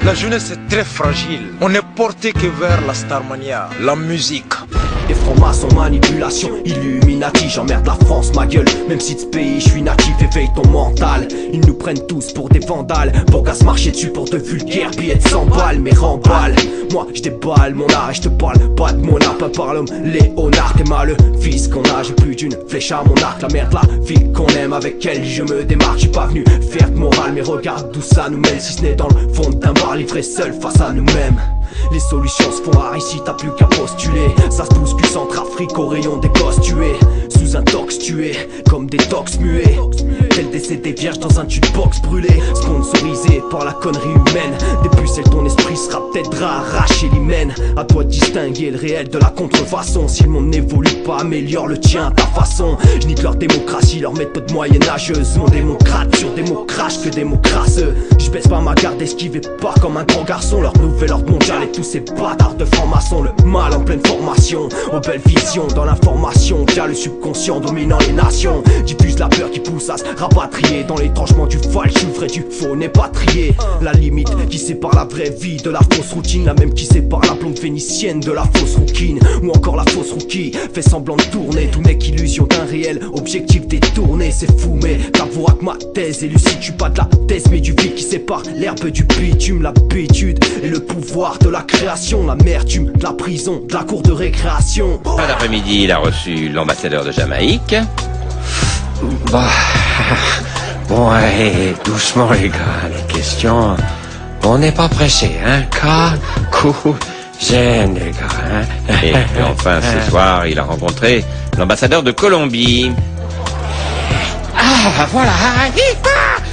La jeunesse est très fragile. On n'est porté que vers la starmania, la musique. Des francs-maçons, manipulation, Illuminati, j'emmerde la France, ma gueule. Même si de ce pays je suis natif, éveille ton mental. Ils nous prennent tous pour des vandales, pour qu'à se marcher dessus pour de vulgaires billets de 100 balles. Mais remballe, moi je déballe mon art et je te parle pas de mon art, pas par l'homme Léonard. T'es mal le fils qu'on a, j'ai plus d'une flèche à mon arc. La merde, la vie qu'on aime, avec elle je me démarque. J'suis pas venu faire de morale, mais regarde d'où ça nous mène. Si ce n'est dans le fond d'un bar, livré seul face à nous-mêmes. Les solutions se font rares ici, t'as plus qu'à postuler. Ça se bouscule Centrafrique au rayon des gosses tués. Sous un tox tué, comme des tox muets. Tel décédé vierge dans un jukebox brûlé. Sponsorisé par la connerie humaine. Des pucelles, ton esprit sera peut-être arraché l'hymen. À toi de distinguer le réel de la contrefaçon. Si le monde n'évolue pas, améliore le tien à ta façon. Je nique leur démocratie, leur méthode moyenâgeuse. Mon démocrate sur des mots crash que des mots crasseux. Je baisse pas ma garde, esquivez pas comme un grand garçon. Leur nouvel ordre mondial et tous ces bâtards de francs-maçons. Le mal en pleine formation, aux belles visions dans l'information. Via le subconscient dominant les nations. Diffuse la peur qui pousse à se rapatrier. Dans les tranchements du falche, le vrai du faux n'est pas trié. La limite qui sépare la vraie vie de la fausse routine. La même qui sépare la blonde vénitienne de la fausse rouquine. Ou encore la fausse rookie fait semblant de tourner. Tout n'est qu'illusion d'un réel objectif détourné. C'est fou mais t'avoueras que ma thèse est lucide. Je suis pas de la thèse mais du vide qui sépare l'herbe du bitume. L'habitude et le pouvoir de la création. L'amertume de la prison, de la cour de récréation. Fin d'après-midi, il a reçu l'ambassadeur de Jamaïque. Bah, bon, allez, doucement les gars, les questions. On n'est pas pressé, hein. Calme, cool, zen les gars, hein. Et enfin, ce soir, il a rencontré l'ambassadeur de Colombie. Ah, voilà.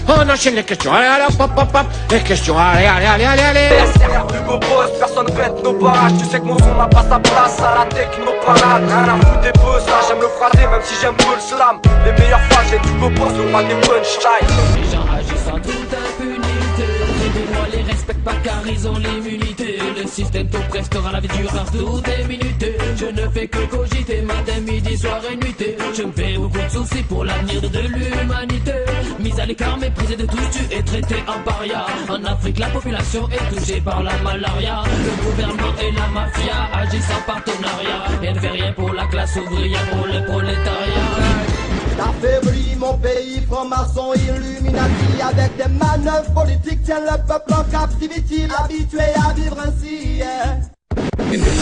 On enchaîne les questions. Allez, allez, hop, hop, hop. Les questions. Allez, allez, allez, allez, allez. SR plus beau boss, personne pète nos barrages. Tu sais que mon son n'a pas sa place à la techno-parade. Rien à foutre des buzz, là j'aime le phrasé, même si j'aime peu le slam. Les meilleures phrases, j'ai du beau boss, le roi des punchlines. Les gens agissent en toute impunité. Les lois les respectent pas car ils ont l'immunité. Le système t'oppresse, t'auras la vie dure par toutes les minutes. Je ne fais que cogiter, matin, midi, soir et nuitée. Je me fais beaucoup de soucis pour l'avenir de l'humanité. Mise à l'écart, méprisé de tous, tu es traité en paria. En Afrique, la population est touchée par la malaria. Le gouvernement et la mafia agissent en partenariat. Et ne fait rien pour la classe ouvrière, pour le prolétariat. Affaiblit mon pays, franc-maçon, Illuminati. Avec des manœuvres politiques, tiennent le peuple en captivité. Habitué à vivre ainsi, yeah.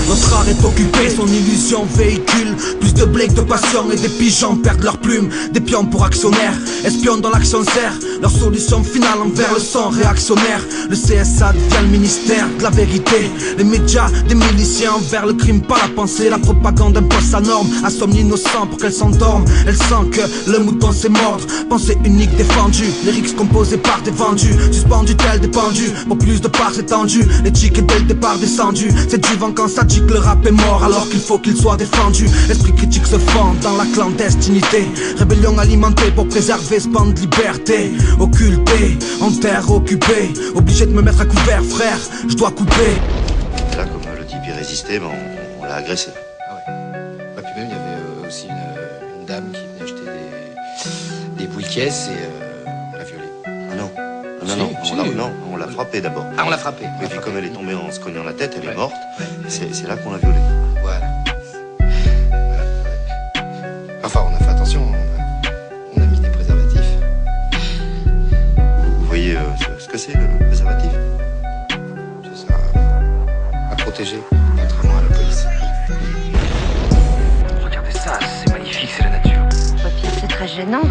Notre art est occupé, son illusion véhicule plus de blé que de passion et des pigeons perdent leurs plumes. Des pions pour actionnaires, espionnent dans l'action sert. Leur solution finale envers le sang réactionnaire. Le CSA devient le ministère de la vérité. Les médias, des miliciens envers le crime, pas la pensée. La propagande impose sa norme, assomme l'innocent pour qu'elle s'endorme. Elle sent que le mouton s'est mordre. Pensée unique défendue, lyrics composés par des vendus. Suspendus tel des pendus, pour plus de parts étendues. L'éthique est dès le départ descendue. C'est du vent quand ça dit que le rap est mort alors qu'il faut qu'il soit défendu. L'esprit critique se fend dans la clandestinité. Rébellion alimentée pour préserver ce pan de liberté. Occulté, en terre occupée. Obligé de me mettre à couvert frère, je dois couper. Là comme le type y résistait, ben, on l'a agressé. Ah ouais. Bah, puis même il y avait aussi une dame qui venait acheter des boules caisses et on l'a violée. Ah non. Si, Non, si. on l'a frappée d'abord. Ah, on l'a frappée. Et puis comme elle est tombée en se cognant la tête, elle est morte. Ouais. C'est là qu'on l'a violée. Voilà. Enfin, on a fait attention, on a mis des préservatifs. Vous voyez ce que c'est le préservatif? C'est ça, à protéger, contrairement à la police. Regardez ça, c'est magnifique, c'est la nature. C'est très gênant.